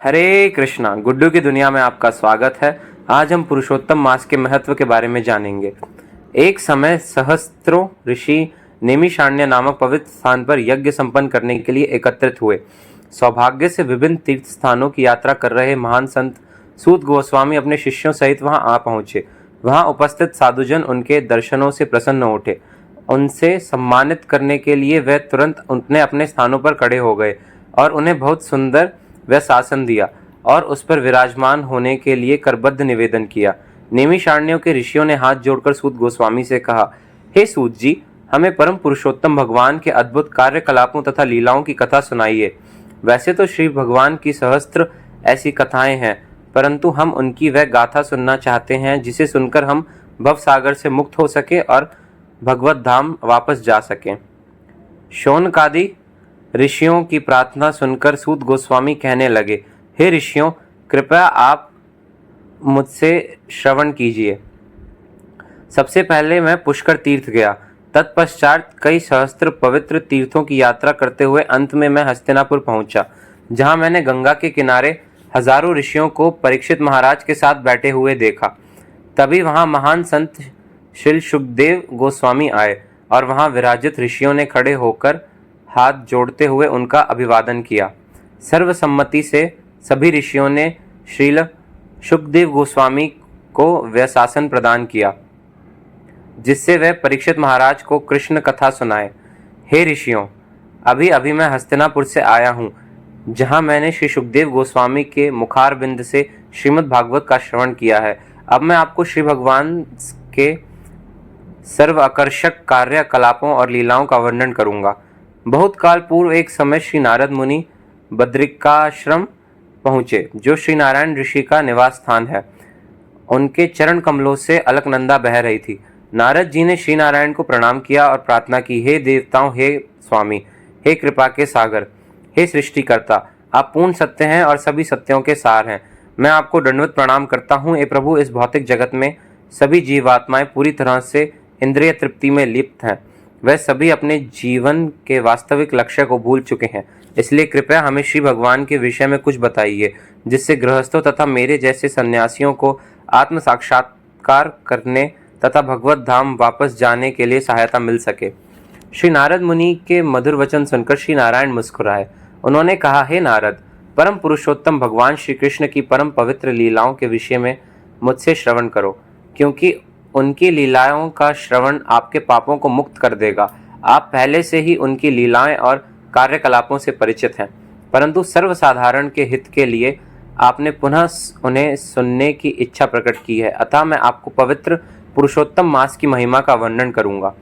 हरे कृष्णा। गुड्डू की दुनिया में आपका स्वागत है। आज हम पुरुषोत्तम मास के महत्व के बारे में जानेंगे। एक समय सहस्त्रों ऋषि नेमिषारण्य नामक पवित्र स्थान पर यज्ञ संपन्न करने के लिए एकत्रित हुए। सौभाग्य से विभिन्न तीर्थ स्थानों की यात्रा कर रहे महान संत सूत गोस्वामी अपने शिष्यों सहित वहां आ पहुंचे। वहां उपस्थित साधुजन उनके दर्शनों से प्रसन्न उठे। उनसे सम्मानित करने के लिए वे तुरंत उनने अपने स्थानों पर खड़े हो गए और उन्हें बहुत सुंदर वह शासन दिया और उस पर विराजमान होने के लिए करबद्ध निवेदन किया। नेमिषारण्यों के ऋषियों ने हाथ जोड़कर सूत गोस्वामी से कहा, हे सूत जी, हमें परम पुरुषोत्तम भगवान के अद्भुत कार्यकलापों तथा लीलाओं की कथा सुनाइए। वैसे तो श्री भगवान की सहस्त्र ऐसी कथाएं हैं, परंतु हम उनकी वह गाथा सुनना चाहते हैं जिसे सुनकर हम भवसागर से मुक्त हो सके और भगवत धाम वापस जा सकें। शौनकादि ऋषियों की प्रार्थना सुनकर सूत गोस्वामी कहने लगे, हे ऋषियों, कृपया आप मुझसे श्रवण कीजिए। सबसे पहले मैं पुष्कर तीर्थ गया। तत्पश्चात कई सहस्त्र पवित्र तीर्थों की यात्रा करते हुए अंत में मैं हस्तिनापुर पहुंचा, जहां मैंने गंगा के किनारे हजारों ऋषियों को परीक्षित महाराज के साथ बैठे हुए देखा। तभी वहां महान संत श्री सुखदेव गोस्वामी आए और वहां विराजित ऋषियों ने खड़े होकर हाथ जोड़ते हुए उनका अभिवादन किया। सर्वसम्मति से सभी ऋषियों ने श्रील सुखदेव गोस्वामी को वह शासन प्रदान किया जिससे वह परीक्षित महाराज को कृष्ण कथा सुनाए। हे ऋषियों, अभी अभी मैं हस्तिनापुर से आया हूँ, जहाँ मैंने श्री सुखदेव गोस्वामी के मुखारबिंद से श्रीमद् भागवत का श्रवण किया है। अब मैं आपको श्री भगवान के सर्व आकर्षक कार्यकलापों और लीलाओं का वर्णन करूंगा। बहुत काल पूर्व एक समय श्री नारद मुनि बद्रिकाश्रम पहुँचे, जो श्री नारायण ऋषि का निवास स्थान है। उनके चरण कमलों से अलकनंदा बह रही थी। नारद जी ने श्री नारायण को प्रणाम किया और प्रार्थना की, हे देवताओं, हे स्वामी, हे कृपा के सागर, हे सृष्टिकर्ता, आप पूर्ण सत्य हैं और सभी सत्यों के सार हैं। मैं आपको दंडवत प्रणाम करता हूँ। हे प्रभु, इस भौतिक जगत में सभी जीवात्माएं पूरी तरह से इंद्रिय तृप्ति में लिप्त हैं। वह सभी अपने जीवन के वास्तविक लक्ष्य को भूल चुके हैं। इसलिए कृपया हमें श्री भगवान के विषय में कुछ बताइए, जिससे गृहस्थों तथा मेरे जैसे सन्यासियों को आत्म साक्षात्कार करने तथा भगवत धाम वापस जाने के लिए सहायता मिल सके। श्री नारद मुनि के मधुर वचन सुनकर श्री नारायण मुस्कुराए। उन्होंने कहा, हे नारद, परम पुरुषोत्तम भगवान श्री कृष्ण की परम पवित्र लीलाओं के विषय में मुझसे श्रवण करो, क्योंकि उनकी लीलाओं का श्रवण आपके पापों को मुक्त कर देगा। आप पहले से ही उनकी लीलाएं और कार्यकलापों से परिचित हैं, परंतु सर्वसाधारण के हित के लिए आपने पुनः उन्हें सुनने की इच्छा प्रकट की है। अतः मैं आपको पवित्र पुरुषोत्तम मास की महिमा का वर्णन करूंगा,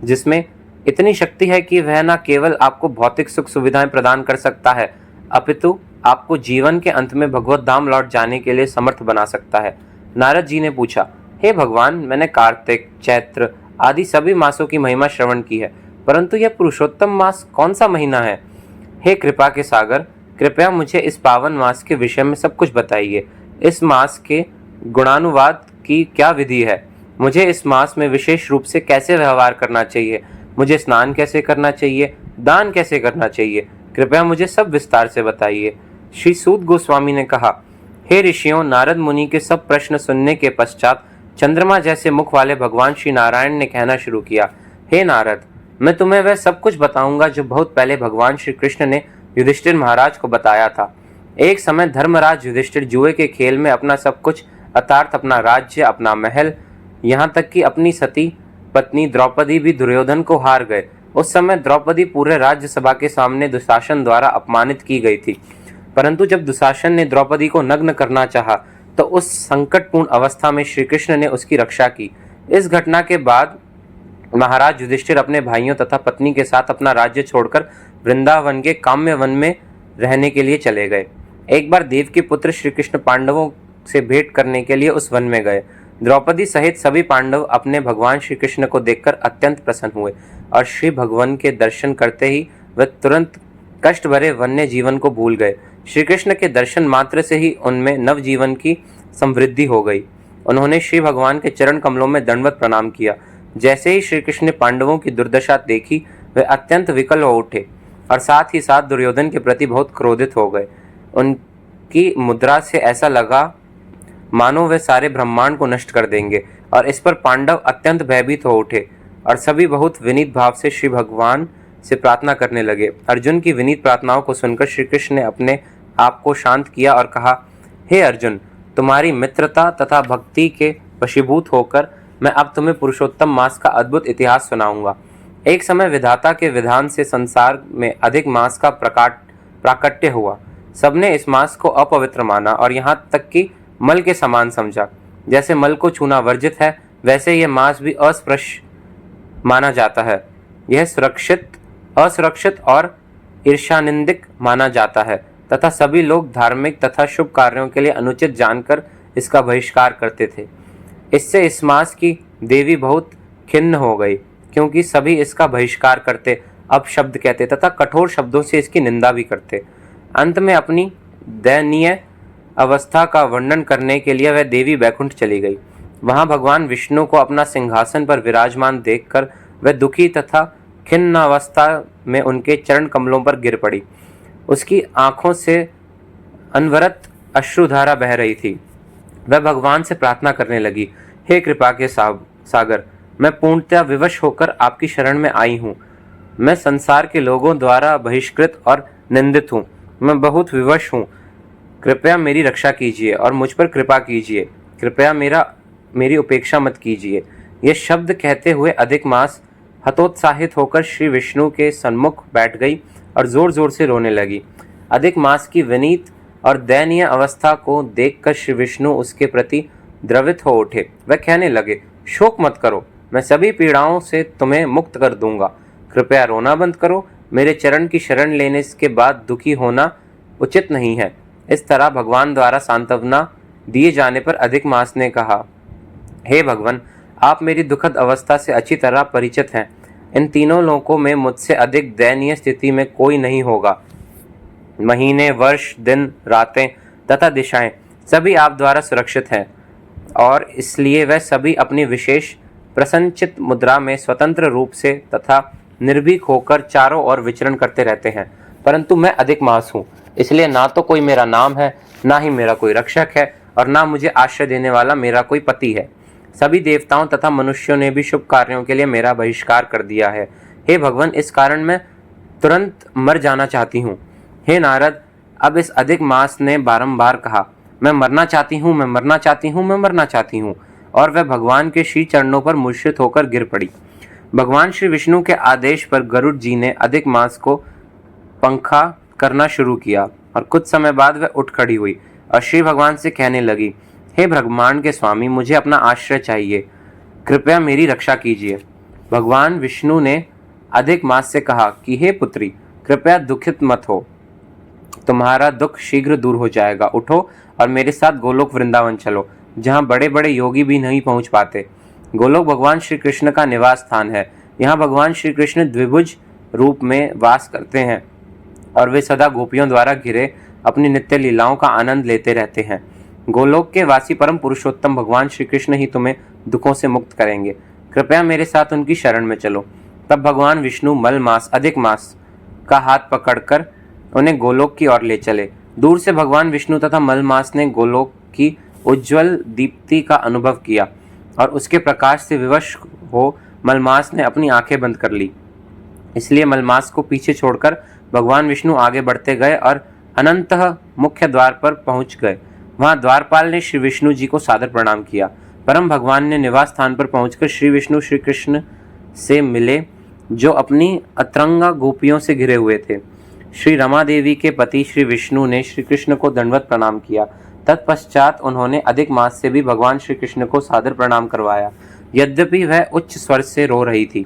जिसमें इतनी शक्ति है कि वह न केवल आपको भौतिक सुख सुविधाएं प्रदान कर सकता है, अपितु आपको जीवन के अंत में भगवत धाम लौट जाने के लिए समर्थ बना सकता है। नारद जी ने पूछा, हे भगवान, मैंने कार्तिक, चैत्र आदि सभी मासों की महिमा श्रवण की है, परंतु यह पुरुषोत्तम मास कौन सा महीना है? हे कृपा के सागर, कृपया मुझे इस पावन मास के विषय में सब कुछ बताइए। इस मास के गुणानुवाद की क्या विधि है? मुझे इस मास में विशेष रूप से कैसे व्यवहार करना चाहिए? मुझे स्नान कैसे करना चाहिए? दान कैसे करना चाहिए? कृपया मुझे सब विस्तार से बताइए। श्री सूत गोस्वामी ने कहा, हे ऋषियों, नारद मुनि के सब प्रश्न सुनने के पश्चात चंद्रमा जैसे मुख वाले भगवान श्री नारायण ने कहना शुरू किया, हे नारद, मैं तुम्हें वह सब कुछ बताऊंगा जो बहुत पहले भगवान श्री कृष्ण ने युधिष्ठिर महाराज को बताया था। एक समय धर्मराज युधिष्ठिर जुए के खेल में अपना सब कुछ अर्थात अपना राज्य, अपना महल, यहाँ तक कि अपनी सती पत्नी द्रौपदी भी दुर्योधन को हार गए। उस समय द्रौपदी पूरे राज्यसभा के सामने दुशासन द्वारा अपमानित की गई थी, परंतु जब दुशासन ने द्रौपदी को नग्न करना चाहा तो उस संकटपूर्ण अवस्था में श्री कृष्ण ने उसकी रक्षा की। इस घटना के बाद महाराज युधिष्ठिर अपने भाइयों तथा पत्नी के साथ अपना राज्य छोड़कर वृंदावन के काम्य वन में रहने के लिए चले गए। एक बार देव के पुत्र श्री कृष्ण पांडवों से भेंट करने के लिए उस वन में गए। द्रौपदी सहित सभी पांडव अपने भगवान श्री कृष्ण को देखकर अत्यंत प्रसन्न हुए और श्री भगवान के दर्शन करते ही वे तुरंत कष्ट भरे वन्य जीवन को भूल गए। श्री कृष्ण के दर्शन मात्र से ही उनमें नव जीवन की समृद्धि हो गई। उन्होंने श्री भगवान के चरण कमलों में दंडवत प्रणाम किया। जैसे ही श्री कृष्ण ने पांडवों की दुर्दशा देखी, वे अत्यंत विकल हो उठे और साथ ही साथ दुर्योधन के प्रति बहुत क्रोधित हो गए। की मुद्रा से ऐसा लगा मानो वे सारे ब्रह्मांड को नष्ट कर देंगे। और इस पर पांडव अत्यंत भयभीत हो उठे और सभी बहुत विनीत भाव से श्री भगवान से प्रार्थना करने लगे। अर्जुन की विनीत प्रार्थनाओं को सुनकर श्री कृष्ण ने अपने आप को शांत किया और कहा, हे अर्जुन, तुम्हारी मित्रता तथा भक्ति के वशीभूत होकर मैं अब तुम्हें पुरुषोत्तम मास का अद्भुत इतिहास सुनाऊंगा। एक समय विधाता के विधान से संसार में अधिक मास का प्राकट्य हुआ। सबने इस मास को अपवित्र माना और यहाँ तक कि मल के समान समझा। जैसे मल को छूना वर्जित है, वैसे यह मास भी अस्पृश्य माना जाता है। यह असुरक्षित और ईर्ष्यानिंदिक माना जाता है तथा सभी लोग धार्मिक तथा शुभ कार्यों के लिए अनुचित जानकर इसका बहिष्कार करते थे। इससे इस मास की देवी बहुत खिन्न हो गई, क्योंकि सभी इसका बहिष्कार करते, अपशब्द कहते तथा कठोर शब्दों से इसकी निंदा भी करते। अंत में अपनी दयनीय अवस्था का वर्णन करने के लिए वह देवी बैकुंठ चली गई। वहां भगवान विष्णु को अपना सिंहासन पर विराजमान देखकर वह दुखी तथा खिन्न अवस्था में उनके चरण कमलों पर गिर पड़ी। उसकी आंखों से अनवरत अश्रुधारा बह रही थी। वह भगवान से प्रार्थना करने लगी, हे कृपा के सागर, मैं पूर्णतया विवश होकर आपकी शरण में आई हूँ। मैं संसार के लोगों द्वारा बहिष्कृत और निंदित हूँ। मैं बहुत विवश हूँ। कृपया मेरी रक्षा कीजिए और मुझ पर कृपा कीजिए। कृपया मेरी उपेक्षा मत कीजिए। यह शब्द कहते हुए अधिक मास हतोत्साहित होकर श्री विष्णु के सन्मुख बैठ गई और जोर जोर से रोने लगी। अधिक मास की विनीत और दयनीय अवस्था को देखकर श्री विष्णु उसके प्रति द्रवित हो उठे। वह कहने लगे, शोक मत करो, मैं सभी पीड़ाओं से तुम्हें मुक्त कर दूंगा। कृपया रोना बंद करो। मेरे चरण की शरण लेने के बाद दुखी होना उचित नहीं है। इस तरह भगवान द्वारा सांत्वना दिए जाने पर अधिक मास ने कहा, हे भगवान, आप मेरी दुखद अवस्था से अच्छी तरह परिचित हैं। इन तीनों लोकों में मुझसे अधिक दयनीय स्थिति में कोई नहीं होगा। महीने, वर्ष, दिन, रातें तथा दिशाएं सभी आप द्वारा सुरक्षित हैं और इसलिए वह सभी अपनी विशेष प्रसन्नचित मुद्रा में स्वतंत्र रूप से तथा निर्भीक होकर चारों ओर विचरण करते रहते हैं। परंतु मैं अधिक मास हूँ, इसलिए ना तो कोई मेरा नाम है, ना ही मेरा कोई रक्षक है और ना मुझे आश्रय देने वाला मेरा कोई पति है। सभी देवताओं तथा मनुष्यों ने भी शुभ कार्यों के लिए मेरा बहिष्कार कर दिया है। हे भगवान, इस कारण मैं तुरंत मर जाना चाहती हूँ। हे नारद, अब इस अधिक मास ने बारंबार कहा, मैं मरना चाहती हूँ, मैं मरना चाहती हूँ, मैं मरना चाहती हूँ, और वह भगवान के श्री चरणों पर मूर्छित होकर गिर पड़ी। भगवान श्री विष्णु के आदेश पर गरुड़ जी ने अधिक मास को पंखा करना शुरू किया और कुछ समय बाद वह उठ खड़ी हुई और श्री भगवान से कहने लगी, हे ब्रह्मांड के स्वामी, मुझे अपना आश्रय चाहिए। कृपया मेरी रक्षा कीजिए। भगवान विष्णु ने अधिक मास से कहा कि हे पुत्री, कृपया दुखित मत हो, तुम्हारा दुख शीघ्र दूर हो जाएगा। उठो और मेरे साथ गोलोक वृंदावन चलो, जहाँ बड़े बड़े योगी भी नहीं पहुँच पाते। गोलोक भगवान श्री कृष्ण का निवास स्थान है। यहाँ भगवान श्री कृष्ण द्विभुज रूप में वास करते हैं और वे सदा गोपियों द्वारा घिरे अपनी नित्य लीलाओं का आनंद लेते रहते हैं। गोलोक के वासी परम पुरुषोत्तम भगवान श्री कृष्ण ही तुम्हें दुखों से मुक्त करेंगे। कृपया मेरे साथ उनकी शरण में चलो। तब भगवान विष्णु मल मास अधिक मास का हाथ पकड़कर उन्हें गोलोक की ओर ले चले। दूर से भगवान विष्णु तथा मल मास ने गोलोक की उज्ज्वल दीप्ति का अनुभव किया और उसके प्रकाश से विवश हो मलमास ने अपनी आंखें बंद कर ली। इसलिए मलमास को पीछे छोड़कर भगवान विष्णु आगे बढ़ते गए और अनंतः मुख्य द्वार पर पहुंच गए। वहां द्वारपाल ने श्री विष्णु जी को सादर प्रणाम किया। परम भगवान ने निवास स्थान पर पहुंचकर श्री विष्णु श्री कृष्ण से मिले, जो अपनी अतरंगा गोपियों से घिरे हुए थे। श्री रमा देवी के पति श्री विष्णु ने श्री कृष्ण को दंडवत प्रणाम किया। तत्पश्चात उन्होंने अधिक मास से भी भगवान श्री कृष्ण को सादर प्रणाम करवाया, यद्यपि वह उच्च स्वर से रो रही थी।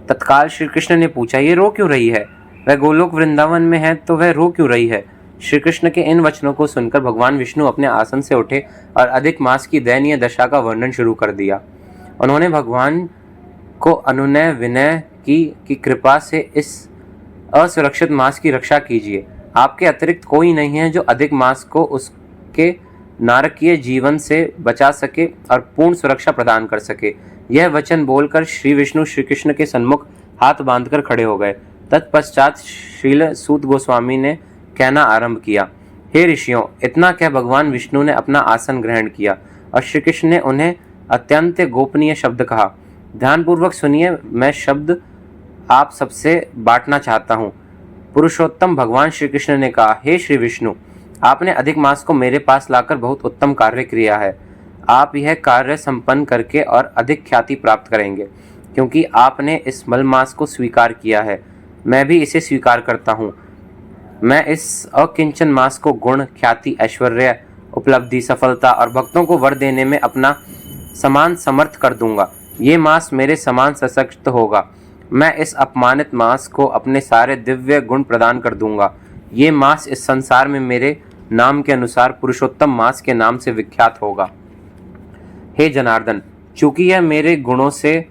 तत्काल श्री कृष्ण ने पूछा, ये रो क्यों रही है? वह गोलोक वृंदावन में है तो वह रो क्यों रही है? श्री कृष्ण के इन वचनों को सुनकर भगवान विष्णु अपने आसन से उठे और अधिक मास की दयनीय दशा का वर्णन शुरू कर दिया। उन्होंने भगवान को अनुनय विनय की कि कृपा से इस असुरक्षित मास की रक्षा कीजिए। आपके अतिरिक्त कोई नहीं है जो अधिक मास को उसके नारकीय जीवन से बचा सके और पूर्ण सुरक्षा प्रदान कर सके। यह वचन बोलकर श्री विष्णु श्री कृष्ण के सन्मुख हाथ बांधकर खड़े हो गए। तत्पश्चात श्रील सूत गोस्वामी ने कहना आरंभ किया, हे ऋषियों, इतना क्या, भगवान विष्णु ने अपना आसन ग्रहण किया और श्री कृष्ण ने उन्हें अत्यंत गोपनीय शब्द कहा। ध्यानपूर्वक सुनिए, मैं शब्द आप सबसे बांटना चाहता हूँ। पुरुषोत्तम भगवान श्री कृष्ण ने कहा, हे श्री विष्णु, आपने अधिक मास को मेरे पास लाकर बहुत उत्तम कार्य किया है। आप यह कार्य संपन्न करके और अधिक ख्याति प्राप्त करेंगे, क्योंकि आपने इस मल मास को स्वीकार किया है। मैं भी इसे स्वीकार करता हूँ। मैं इस अकिंचन मास को गुण, ख्याति, ऐश्वर्य, उपलब्धि, सफलता और भक्तों को वर देने में अपना समान समर्थ कर दूंगा। ये मास मेरे समान सशक्त होगा। मैं इस अपमानित मास को अपने सारे दिव्य गुण प्रदान कर दूंगा। ये मास इस संसार में मेरे नाम के अनुसार पुरुषोत्तम मास के नाम से विख्यात होगा। हे जनार्दन, चूंकि यह मेरे गुणों से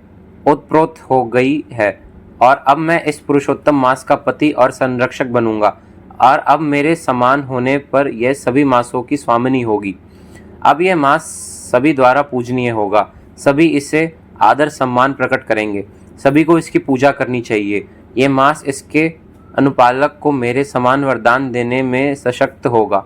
ओतप्रोत हो गई है और अब मैं इस पुरुषोत्तम मास का पति और संरक्षक बनूंगा, और अब मेरे समान होने पर यह सभी मासों की स्वामिनी होगी। अब यह मास सभी द्वारा पूजनीय होगा। सभी इसे आदर सम्मान प्रकट करेंगे। सभी को इसकी पूजा करनी चाहिए। ये मास इसके अनुपालक को मेरे समान वरदान देने में सशक्त होगा।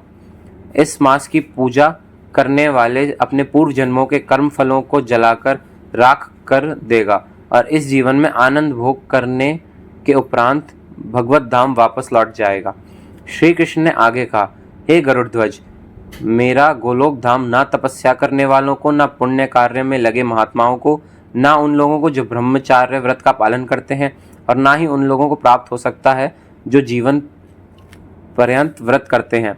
इस मास की पूजा करने वाले अपने पूर्व जन्मों के कर्म फलों को जलाकर राख कर देगा और इस जीवन में आनंद भोग करने के उपरांत भगवत धाम वापस लौट जाएगा। श्री कृष्ण ने आगे कहा, हे गरुड़ध्वज, मेरा गोलोक धाम ना तपस्या करने वालों को, ना पुण्य कार्य में लगे महात्माओं को, ना उन लोगों को जो ब्रह्मचार्य व्रत का पालन करते हैं, और ना ही उन लोगों को प्राप्त हो सकता है जो जीवन पर्यंत व्रत करते हैं,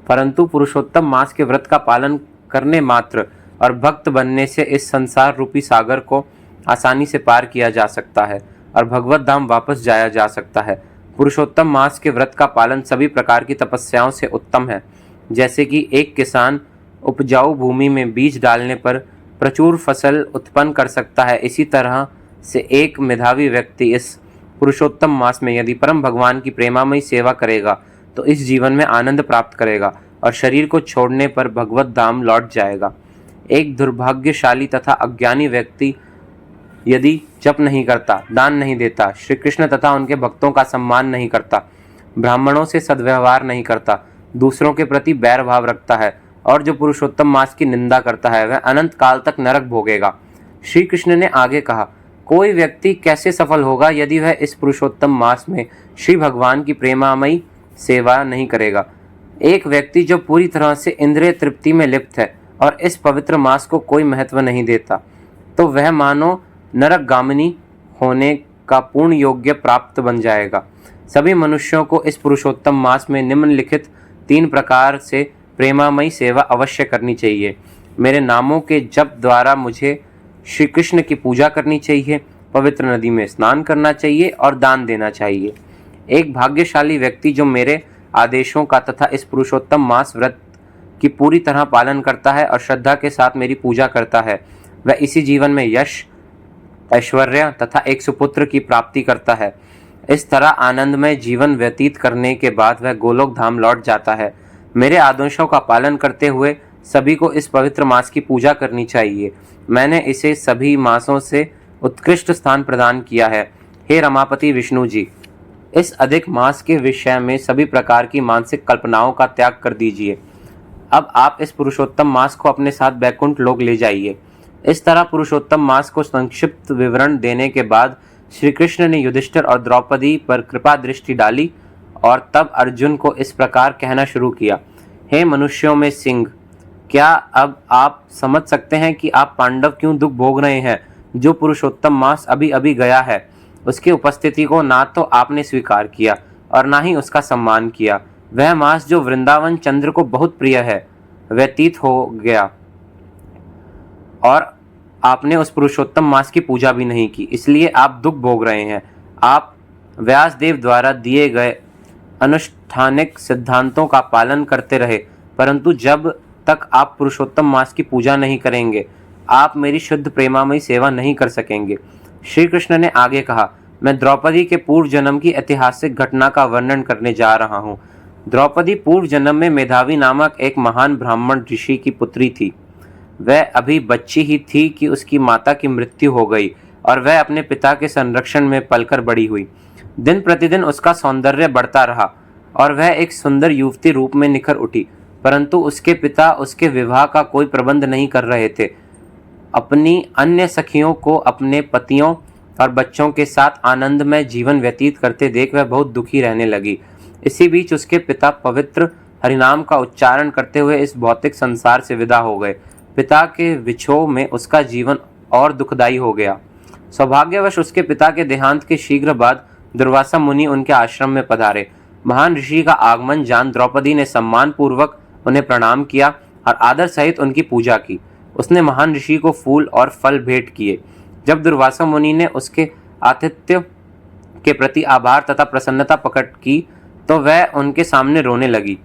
परंतु पुरुषोत्तम मास के व्रत का पालन करने मात्र और भक्त बनने से इस संसार रूपी सागर को आसानी से पार किया जा सकता है और भगवत धाम वापस जाया जा सकता है। पुरुषोत्तम मास के व्रत का पालन सभी प्रकार की तपस्याओं से उत्तम है। जैसे कि एक किसान उपजाऊ भूमि में बीज डालने पर प्रचुर फसल उत्पन्न कर सकता है, इसी तरह से एक मेधावी व्यक्ति इस पुरुषोत्तम मास में यदि परम भगवान की प्रेमामयी सेवा करेगा तो इस जीवन में आनंद प्राप्त करेगा और शरीर को छोड़ने पर भगवत धाम लौट जाएगा। एक दुर्भाग्यशाली तथा अज्ञानी व्यक्ति यदि जप नहीं करता, दान नहीं देता, श्री कृष्ण तथा उनके भक्तों का सम्मान नहीं करता, ब्राह्मणों से सद्व्यवहार नहीं करता, दूसरों के प्रति बैर भाव रखता है और जो पुरुषोत्तम मास की निंदा करता है, वह अनंत काल तक नरक भोगेगा। श्री कृष्ण ने आगे कहा, कोई व्यक्ति कैसे सफल होगा यदि वह इस पुरुषोत्तम मास में श्री भगवान की प्रेमामयी सेवा नहीं करेगा। एक व्यक्ति जो पूरी तरह से इंद्रिय तृप्ति में लिप्त है और इस पवित्र मास को कोई महत्व नहीं देता, तो वह मानो नरकगामिनी होने का पूर्ण योग्य प्राप्त बन जाएगा। सभी मनुष्यों को इस पुरुषोत्तम मास में निम्नलिखित 3 प्रकार से प्रेमामयी सेवा अवश्य करनी चाहिए। मेरे नामों के जप द्वारा मुझे श्री कृष्ण की पूजा करनी चाहिए, पवित्र नदी में स्नान करना चाहिए और दान देना चाहिए। एक भाग्यशाली व्यक्ति जो मेरे आदेशों का तथा इस पुरुषोत्तम मास व्रत की पूरी तरह पालन करता है और श्रद्धा के साथ मेरी पूजा करता है, वह इसी जीवन में यश, ऐश्वर्य तथा एक सुपुत्र की प्राप्ति करता है। इस तरह आनंदमय जीवन व्यतीत करने के बाद वह गोलोक धाम लौट जाता है। मेरे आदेशों का पालन करते हुए सभी को इस पवित्र मास की पूजा करनी चाहिए। मैंने इसे सभी मासों से उत्कृष्ट स्थान प्रदान किया है। हे रमापति विष्णु जी, इस अधिक मास के विषय में सभी प्रकार की मानसिक कल्पनाओं का त्याग कर दीजिए। अब आप इस पुरुषोत्तम मास को अपने साथ बैकुंठ लोक ले जाइए। इस तरह पुरुषोत्तम मास को संक्षिप्त विवरण देने के बाद श्री कृष्ण ने युधिष्ठिर और द्रौपदी पर कृपा दृष्टि डाली और तब अर्जुन को इस प्रकार कहना शुरू किया, हे मनुष्यों में सिंह, क्या अब आप समझ सकते हैं कि आप पांडव क्यों दुख भोग रहे हैं? जो पुरुषोत्तम मास अभी अभी गया है, उसकी उपस्थिति को ना तो आपने स्वीकार किया और ना ही उसका सम्मान किया। वह मास जो वृंदावन चंद्र को बहुत प्रिय है, व्यतीत हो गया और आपने उस पुरुषोत्तम मास की पूजा भी नहीं की, इसलिए आप दुख भोग रहे हैं। आप व्यासदेव द्वारा दिए गए अनुष्ठानिक सिद्धांतों का पालन करते रहे, परंतु जब तक आप पुरुषोत्तम मास की पूजा नहीं करेंगे, आप मेरी शुद्ध प्रेमामयी सेवा नहीं कर सकेंगे। श्री कृष्ण ने आगे कहा, मैं द्रौपदी के पूर्व जन्म की ऐतिहासिक घटना का वर्णन करने जा रहा हूँ। द्रौपदी पूर्व जन्म में मेधावी नामक एक महान ब्राह्मण ऋषि की पुत्री थी। वह अभी बच्ची ही थी कि उसकी माता की मृत्यु हो गई और वह अपने पिता के संरक्षण में पलकर बड़ी हुई। दिन प्रतिदिन उसका सौंदर्य बढ़ता रहा और वह एक सुंदर युवती रूप में निखर उठी, परंतु उसके पिता उसके विवाह का कोई प्रबंध नहीं कर रहे थे। अपनी अन्य सखियों को अपने पतियों और बच्चों के साथ आनंदमय जीवन व्यतीत करते देख वह बहुत दुखी रहने लगी। इसी बीच उसके पिता पवित्र हरिनाम का उच्चारण करते हुए इस भौतिक संसार से विदा हो गए। पिता के विछोह में उसका जीवन और दुखदायी हो गया। सौभाग्यवश उसके पिता के देहांत के शीघ्र बाद दुर्वासा मुनि उनके आश्रम में पधारे। महान ऋषि का आगमन जान द्रौपदी ने सम्मान पूर्वक उन्हें प्रणाम किया और आदर सहित उनकी पूजा की। उसने महान ऋषि को फूल और फल भेंट किए। जब दुर्वासा मुनि ने उसके आतिथ्य के प्रति आभार तथा प्रसन्नता प्रकट की तो वह उनके सामने रोने लगी।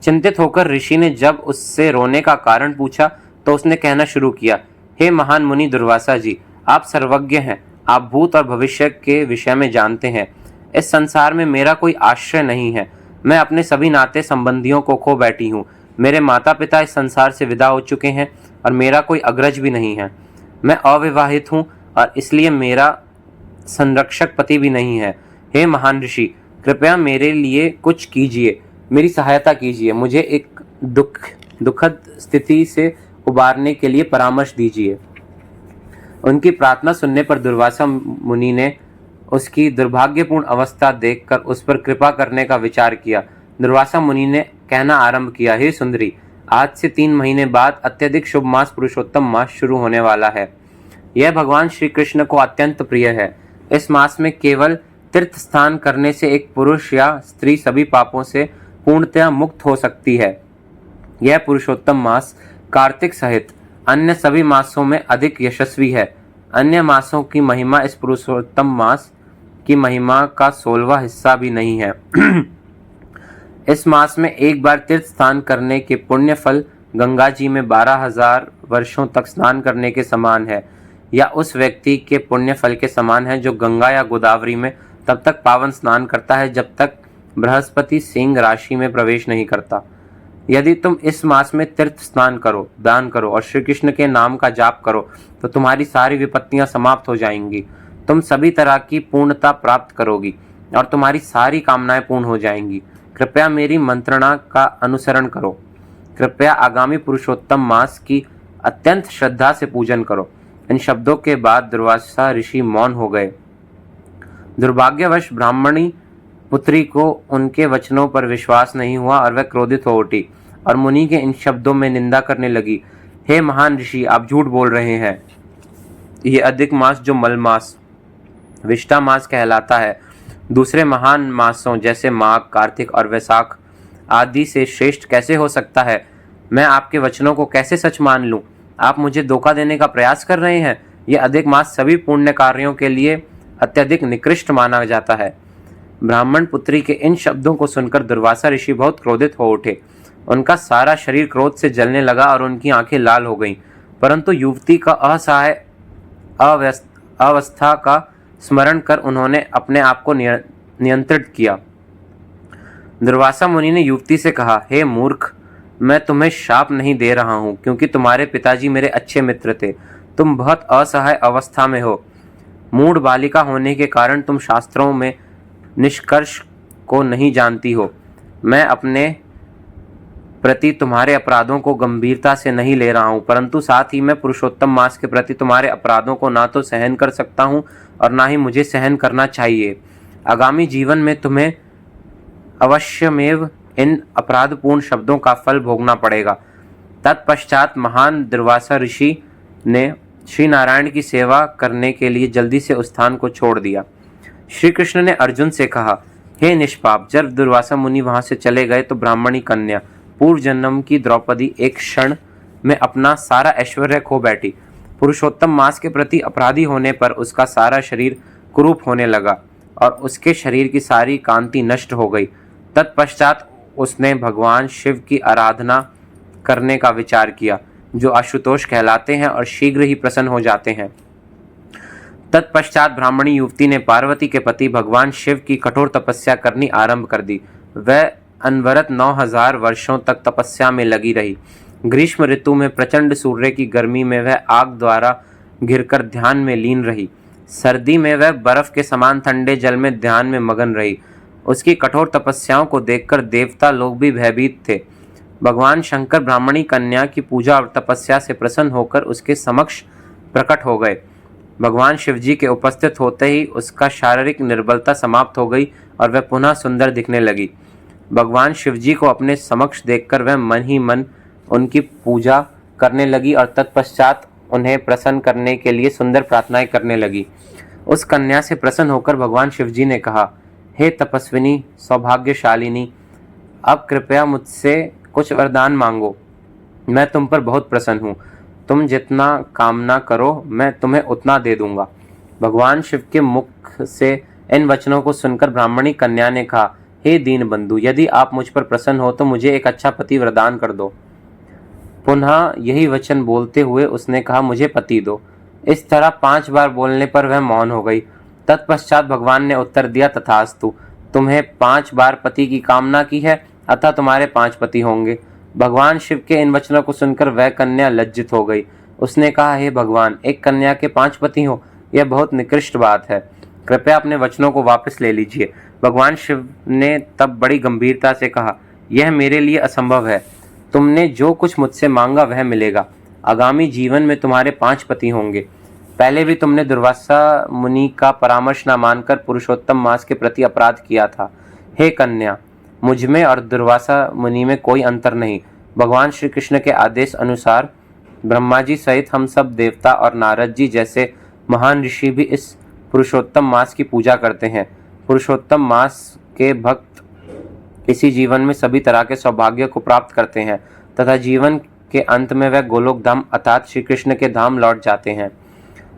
चिंतित होकर ऋषि ने जब उससे रोने का कारण पूछा तो उसने कहना शुरू किया, हे महान मुनि दुर्वासा जी, आप सर्वज्ञ हैं, आप भूत और भविष्य के विषय में जानते हैं। इस संसार में मेरा कोई आश्रय नहीं है। मैं अपने सभी नाते संबंधियों को खो बैठी हूँ। मेरे माता पिता इस संसार से विदा हो चुके हैं और मेरा कोई अग्रज भी नहीं है। मैं अविवाहित हूँ और इसलिए मेरा संरक्षक पति भी नहीं है। हे महान ऋषि, कृपया मेरे लिए कुछ कीजिए, मेरी सहायता कीजिए, मुझे एक दुखद स्थिति से उबारने के लिए परामर्श दीजिए। उनकी प्रार्थना सुनने पर दुर्वासा मुनि ने उसकी दुर्भाग्यपूर्ण अवस्था देखकर उस पर कृपा करने का विचार किया। दुर्वासा मुनि ने कहना आरंभ किया, हे सुंदरी, आज से 3 महीने बाद अत्यधिक शुभ मास पुरुषोत्तम मास शुरू होने वाला है। यह भगवान श्री कृष्ण को अत्यंत प्रिय है। इस मास में केवल तीर्थ स्नान करने से एक पुरुष या स्त्री सभी पापों से पूर्णतया मुक्त हो सकती है। यह पुरुषोत्तम मास कार्तिक सहित अन्य सभी मासों में अधिक यशस्वी है। अन्य मासों की महिमा इस पुरुषोत्तम मास की महिमा का 16वां हिस्सा भी नहीं है। इस मास में एक बार तीर्थ स्नान करने के पुण्य फल गंगा जी में 12,000 वर्षों तक स्नान करने के समान है, या उस व्यक्ति के पुण्य फल के समान है जो गंगा या गोदावरी में तब तक पावन स्नान करता है जब तक बृहस्पति सिंह राशि में प्रवेश नहीं करता। यदि तुम इस मास में तीर्थ स्नान करो, दान करो और श्री कृष्ण के नाम का जाप करो तो तुम्हारी सारी विपत्तियां समाप्त हो जाएंगी। तुम सभी तरह की पूर्णता प्राप्त करोगी और तुम्हारी सारी कामनाएं पूर्ण हो जाएंगी। कृपया मेरी मंत्रणा का अनुसरण करो। कृपया आगामी पुरुषोत्तम मास की अत्यंत श्रद्धा से पूजन करो। इन शब्दों के बाद दुर्वासा ऋषि मौन हो गए। दुर्भाग्यवश ब्राह्मणी पुत्री को उनके वचनों पर विश्वास नहीं हुआ और वह क्रोधित हो उठी और मुनि के इन शब्दों में निंदा करने लगी। हे महान ऋषि, आप झूठ बोल रहे हैं। ये अधिक मास जो मल मास विष्टा मास कहलाता है, दूसरे महान मासों जैसे माघ, कार्तिक और वैशाख आदि से श्रेष्ठ कैसे हो सकता है? मैं आपके वचनों को कैसे सच मान लूं? आप मुझे धोखा देने का प्रयास कर रहे हैं। यह अधिक मास सभी पुण्य कार्यों के लिए अत्यधिक निकृष्ट माना जाता है। ब्राह्मण पुत्री के इन शब्दों को सुनकर दुर्वासा ऋषि बहुत क्रोधित हो उठे। उनका सारा शरीर क्रोध से जलने लगा और उनकी आंखें लाल हो गईं। परंतु युवती का असहाय अवस्था का स्मरण कर उन्होंने अपने आप को नियंत्रित किया। दुर्वासा मुनि ने युवती से कहा, हे मूर्ख, मैं तुम्हें शाप नहीं दे रहा हूं क्योंकि तुम्हारे पिताजी मेरे अच्छे मित्र थे। तुम बहुत असहाय अवस्था में हो। मूढ़ बालिका होने के कारण तुम शास्त्रों में निष्कर्ष को नहीं जानती हो। मैं अपने प्रति तुम्हारे अपराधों को गंभीरता से नहीं ले रहा हूं, परंतु साथ ही मैं पुरुषोत्तम मास के प्रति तुम्हारे अपराधों को ना तो सहन कर सकता हूं और ना ही मुझे सहन करना चाहिए। आगामी जीवन में तुम्हें अवश्यमेव इन अपराधपूर्ण शब्दों का फल भोगना पड़ेगा। तत्पश्चात महान दुर्वासा ऋषि ने श्री नारायण की सेवा करने के लिए जल्दी से उस स्थान को छोड़ दिया। श्री कृष्ण ने अर्जुन से कहा, हे निष्पाप, जब दुर्वासा मुनि वहां से चले गए तो ब्राह्मणी कन्या पूर्व जन्म की द्रौपदी एक क्षण में अपना सारा ऐश्वर्य खो बैठी। पुरुषोत्तम मास के प्रति अपराधी होने पर उसका सारा शरीर कुरूप होने लगा और उसके शरीर की सारी कांति नष्ट हो गई। तत्पश्चात उसने भगवान शिव की आराधना करने का विचार किया, जो आशुतोष कहलाते हैं और शीघ्र ही प्रसन्न हो जाते हैं। तत्पश्चात ब्राह्मणी युवती ने पार्वती के पति भगवान शिव की कठोर तपस्या करनी आरंभ कर दी। वह अनवरत 9,000 वर्षों तक तपस्या में लगी रही। ग्रीष्म ऋतु में प्रचंड सूर्य की गर्मी में वह आग द्वारा घिरकर ध्यान में लीन रही। सर्दी में वह बर्फ के समान ठंडे जल में ध्यान में मगन रही। उसकी कठोर तपस्याओं को देखकर देवता लोग भी भयभीत थे। भगवान शंकर ब्राह्मणी कन्या की पूजा और तपस्या से प्रसन्न होकर उसके समक्ष प्रकट हो गए। भगवान शिवजी के उपस्थित होते ही उसका शारीरिक निर्बलता समाप्त हो गई और वह पुनः सुंदर दिखने लगी। भगवान शिवजी को अपने समक्ष देखकर वह मन ही मन उनकी पूजा करने लगी और तत्पश्चात उन्हें प्रसन्न करने के लिए सुंदर प्रार्थनाएं करने लगी। उस कन्या से प्रसन्न होकर भगवान शिवजी ने कहा, हे तपस्विनी सौभाग्यशालिनी, अब कृपया मुझसे कुछ वरदान मांगो। मैं तुम पर बहुत प्रसन्न हूँ। तुम जितना कामना करो मैं तुम्हें उतना दे दूंगा। भगवान शिव के मुख से इन वचनों को सुनकर ब्राह्मणी कन्या ने कहा, हे दीन बंधु, यदि आप मुझ पर प्रसन्न हो तो मुझे एक अच्छा पति वरदान कर दो। पुनः यही वचन बोलते हुए उसने कहा, मुझे पति दो। इस तरह 5 बार बोलने पर वह मौन हो गई। तत्पश्चात भगवान ने उत्तर दिया, तथास्तु। तुम्हें 5 बार पति की कामना की है, अतः तुम्हारे 5 पति होंगे। भगवान शिव के इन वचनों को सुनकर वह कन्या लज्जित हो गई। उसने कहा, हे भगवान, एक कन्या के 5 पति हो, यह बहुत निकृष्ट बात है। कृपया अपने वचनों को वापस ले लीजिए। भगवान शिव ने तब बड़ी गंभीरता से कहा, यह मेरे लिए असंभव है। तुमने जो कुछ मुझसे मांगा वह मिलेगा। आगामी जीवन में तुम्हारे 5 पति होंगे। पहले भी तुमने दुर्वासा मुनि का परामर्श न मानकर पुरुषोत्तम मास के प्रति अपराध किया था। हे कन्या, मुझमें और दुर्वासा मुनि में कोई अंतर नहीं। भगवान श्री कृष्ण के आदेश अनुसार ब्रह्मा जी सहित हम सब देवता और नारद जी जैसे महान ऋषि भी इस पुरुषोत्तम मास की पूजा करते हैं। पुरुषोत्तम मास के भक्त इसी जीवन में सभी तरह के सौभाग्य को प्राप्त करते हैं तथा जीवन के अंत में वह गोलोक धाम अर्थात श्री कृष्ण के धाम लौट जाते हैं।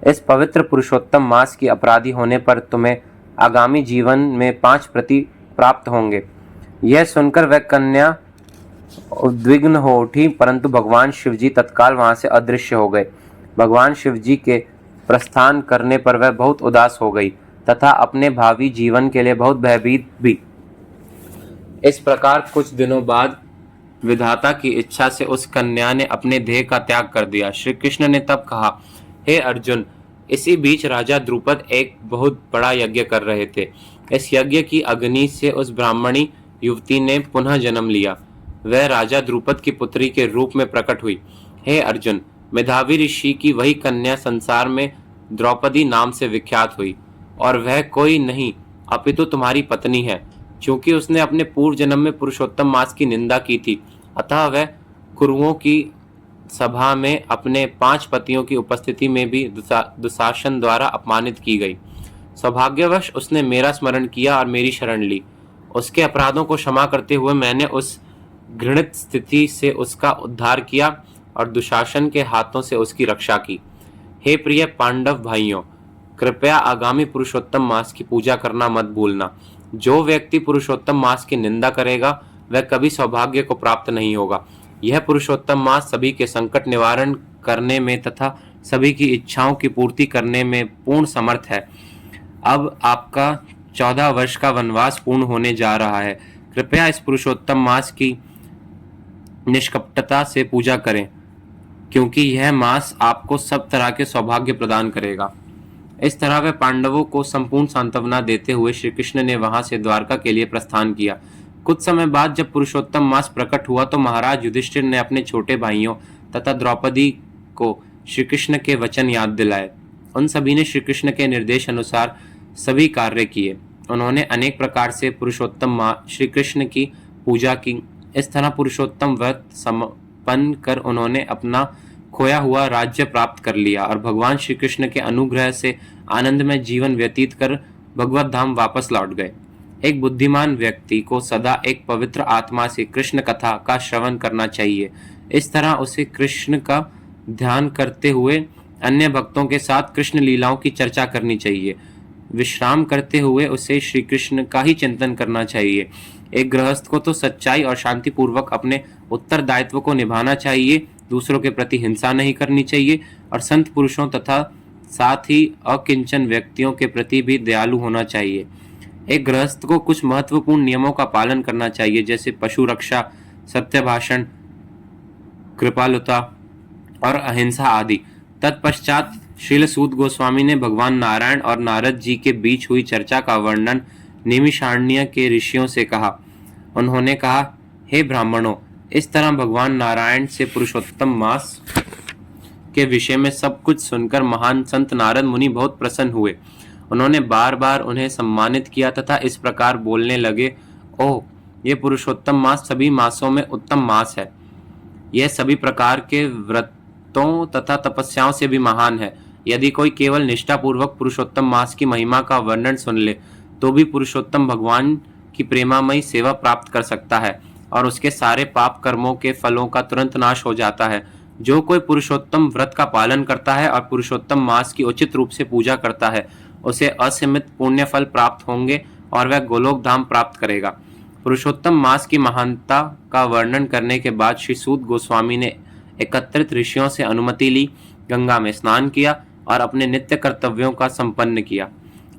इस पवित्र पुरुषोत्तम मास की अपराधी होने पर तुम्हें आगामी जीवन में 5 पति प्राप्त होंगे। यह सुनकर वह कन्या उद्विग्न हो उठी, परंतु भगवान शिवजी तत्काल वहां से अदृश्य हो गए। भगवान शिवजी के प्रस्थान करने पर वह बहुत उदास हो गई तथा अपने भावी जीवन के लिए बहुत भयभीत भी। इस प्रकार कुछ दिनों बाद विधाता की इच्छा से उस कन्या ने अपने देह का त्याग कर दिया। श्री कृष्ण ने तब कहा, हे अर्जुन, इसी बीच राजा द्रुपद एक बहुत बड़ा यज्ञ कर रहे थे। इस यज्ञ की अग्नि से उस ब्राह्मणी युवती ने पुनः जन्म लिया। वह राजा द्रुपद की पुत्री के रूप में प्रकट हुई। हे अर्जुन, मेधावी ऋषि की वही कन्या संसार में द्रौपदी नाम से विख्यात हुई और वह कोई नहीं अपितु तुम्हारी पत्नी है। क्योंकि उसने अपने पूर्व जन्म में पुरुषोत्तम मास की निंदा की थी, अतः वह कुरुओं की सभा में अपने 5 पतियों की उपस्थिति में भी दुशासन द्वारा अपमानित की गई। सौभाग्यवश उसने मेरा स्मरण किया और मेरी शरण ली। उसके अपराधों को क्षमा करते हुए मैंने उस घृणित स्थिति से उसका उद्धार किया और दुशासन के हाथों से उसकी रक्षा की। हे प्रिय पांडव भाइयों, कृपया आगामी पुरुषोत्तम मास की पूजा करना मत भूलना। जो व्यक्ति पुरुषोत्तम मास की निंदा करेगा वह कभी सौभाग्य को प्राप्त नहीं होगा। यह पुरुषोत्तम मास सभी के संकट निवारण करने में तथा सभी की इच्छाओं की पूर्ति करने में पूर्ण समर्थ है। अब आपका 14 वर्ष का वनवास पूर्ण होने जा रहा है। कृपया इस पुरुषोत्तम मास की निष्कपटता से पूजा करें, क्योंकि यह मास आपको सब तरह के सौभाग्य प्रदान करेगा। इस तरह वे पांडवों को संपूर्ण सांत्वना देते हुए श्री कृष्ण ने वहां से द्वारका के लिए प्रस्थान किया। कुछ समय बाद जब पुरुषोत्तम मास प्रकट हुआ तो महाराज युधिष्ठिर ने अपने छोटे भाइयों तथा द्रौपदी को श्री कृष्ण के वचन याद दिलाए। उन सभी ने श्री कृष्ण के निर्देश अनुसार सभी कार्य किए। उन्होंने अनेक प्रकार से पुरुषोत्तम श्री कृष्ण की पूजा की। इस तरह पुरुषोत्तम व्रत संपन्न कर उन्होंने अपना खोया हुआ राज्य प्राप्त कर लिया और भगवान श्री कृष्ण के अनुग्रह से आनंदमय जीवन व्यतीत कर भगवत धाम वापस लौट गए। एक बुद्धिमान व्यक्ति को सदा एक पवित्र आत्मा से कृष्ण कथा का श्रवण करना चाहिए। इस तरह उसे कृष्ण का ध्यान करते हुए अन्य भक्तों के साथ कृष्ण लीलाओं की चर्चा करनी चाहिए। विश्राम करते हुए उसे श्री कृष्ण का ही चिंतन करना चाहिए। एक गृहस्थ को तो सच्चाई और शांतिपूर्वक अपने उत्तरदायित्व को निभाना चाहिए, दूसरों के प्रति हिंसा नहीं करनी चाहिए और संत पुरुषों तथा साथ ही अकिंचन व्यक्तियों के प्रति भी दयालु होना चाहिए। एक गृहस्थ को कुछ महत्वपूर्ण नियमों का पालन करना चाहिए, जैसे पशु रक्षा, सत्य भाषण, कृपालुता और अहिंसा आदि। तत्पश्चात श्रील सूत गोस्वामी ने भगवान नारायण और नारद जी के बीच हुई चर्चा का वर्णन नैमिषारण्य के ऋषियों से कहा। उन्होंने कहा, हे ब्राह्मणों, इस तरह भगवान नारायण से पुरुषोत्तम मास के विषय में सब कुछ सुनकर महान संत नारद मुनि बहुत प्रसन्न हुए। उन्होंने बार बार उन्हें सम्मानित किया तथा इस प्रकार बोलने लगे, ओह, ये पुरुषोत्तम मास सभी मासों में उत्तम मास है। यह सभी प्रकार के व्रतों तथा तपस्याओं से भी महान है। यदि कोई केवल निष्ठापूर्वक पुरुषोत्तम मास की महिमा का वर्णन सुन ले तो भी पुरुषोत्तम भगवान की प्रेमामयी सेवा प्राप्त कर सकता है और उसके सारे पाप कर्मों के फलों का तुरंत नाश हो जाता है। जो कोई पुरुषोत्तम व्रत का पालन करता है और पुरुषोत्तम मास की उचित रूप से पूजा करता है, उसे असीमित पुण्य फल प्राप्त होंगे और वह गोलोक धाम प्राप्त करेगा। पुरुषोत्तम मास की महानता का वर्णन करने के बाद श्री सूत गोस्वामी ने एकत्रित ऋषियों से अनुमति ली, गंगा में स्नान किया और अपने नित्य कर्तव्यों का संपन्न किया।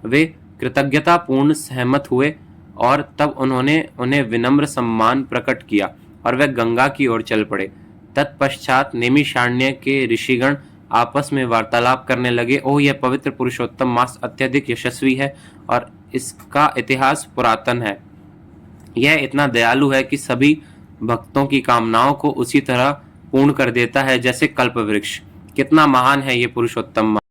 वे कृतज्ञतापूर्ण सहमत हुए और तब उन्होंने उन्हें विनम्र सम्मान प्रकट किया और वे गंगा की ओर चल पड़े। तत्पश्चात नैमिषारण्य के ऋषिगण आपस में वार्तालाप करने लगे, ओह, यह पवित्र पुरुषोत्तम मास अत्यधिक यशस्वी है और इसका इतिहास पुरातन है। यह इतना दयालु है कि सभी भक्तों की कामनाओं को उसी तरह पूर्ण कर देता है जैसे कल्प वृक्ष। कितना महान है ये पुरुषोत्तम मास।